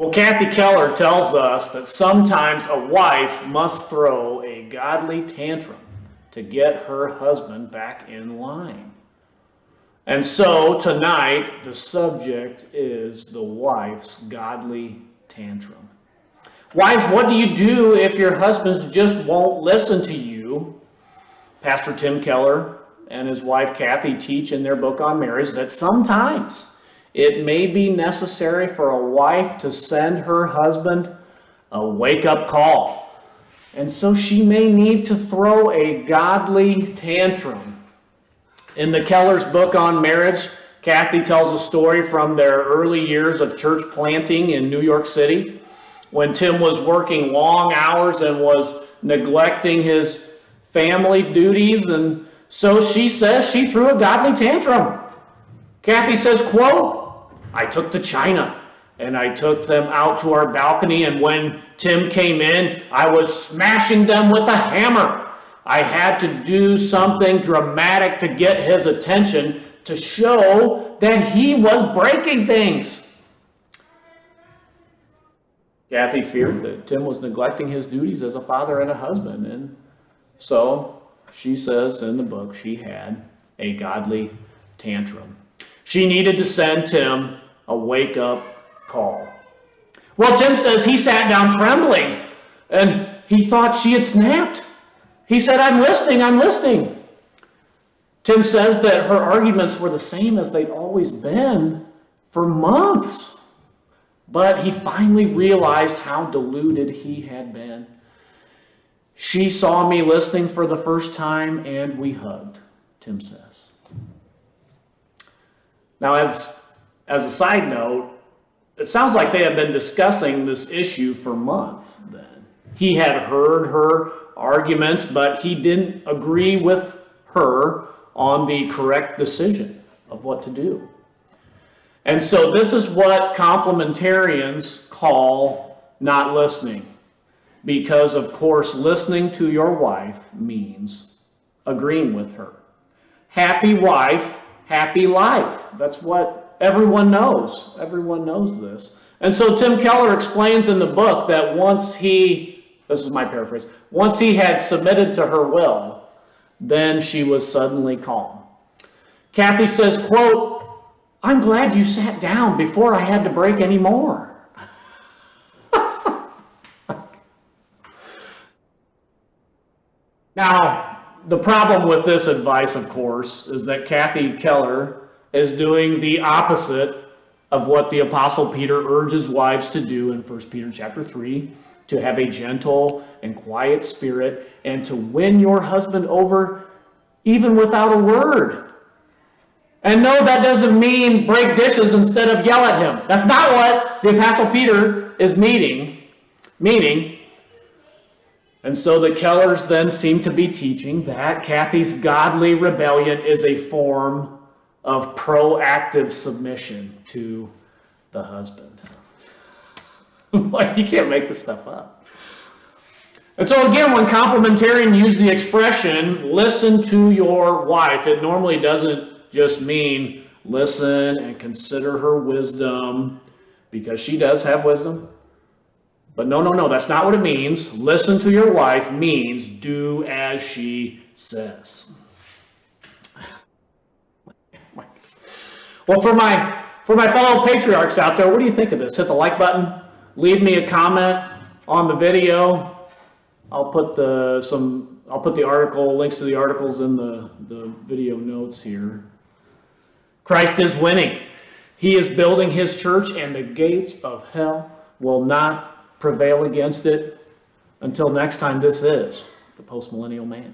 Well, Kathy Keller tells us that sometimes a wife must throw a godly tantrum to get her husband back in line. And so tonight, the subject is the wife's godly tantrum. Wives, what do you do if your husbands just won't listen to you? Pastor Tim Keller and his wife Kathy teach in their book on marriage that sometimes it may be necessary for a wife to send her husband a wake-up call. And so she may need to throw a godly tantrum. In the Keller's book on marriage, Kathy tells a story from their early years of church planting in New York City, when Tim was working long hours and was neglecting his family duties, and so she says she threw a godly tantrum. Kathy says, quote, "I took the china and I took them out to our balcony, and when Tim came in, I was smashing them with a hammer. I had to do something dramatic to get his attention to show that he was breaking things." Kathy feared that Tim was neglecting his duties as a father and a husband, and so she says in the book she had a godly tantrum. She needed to send Tim a wake-up call. Well, Tim says he sat down trembling, and he thought she had snapped. He said, I'm listening. Tim says that her arguments were the same as they'd always been for months. But he finally realized how deluded he had been. She saw me listening for the first time, and we hugged, Tim says. Now, as a side note, it sounds like they had been discussing this issue for months then. He had heard her arguments, but he didn't agree with her on the correct decision of what to do. And so this is what complementarians call not listening. Because, of course, listening to your wife means agreeing with her. Happy wife, happy life. That's what everyone knows. Everyone knows this. And so Tim Keller explains in the book that once this is my paraphrase, once he had submitted to her will, then she was suddenly calm. Kathy says, quote, I'm glad you sat down before I had to break any more. Now, the problem with this advice, of course, is that Kathy Keller is doing the opposite of what the Apostle Peter urges wives to do in 1 Peter chapter 3, to have a gentle and quiet spirit and to win your husband over even without a word. And no, that doesn't mean break dishes instead of yell at him. That's not what the Apostle Peter is meaning. And so the Kellers then seem to be teaching that Kathy's godly rebellion is a form of proactive submission to the husband. Like, you can't make this stuff up. And so again, when complementarians use the expression, listen to your wife, it normally doesn't just mean listen and consider her wisdom, because she does have wisdom. But no, that's not what it means. Listen to your wife means do as she says. Well, for my fellow patriarchs out there, what do you think of this? Hit the like button. Leave me a comment on the video. I'll put the article, links to the articles in the video notes here. Christ is winning. He is building his church, and the gates of hell will not prevail against it. Until next time, this is the Postmillennial Man.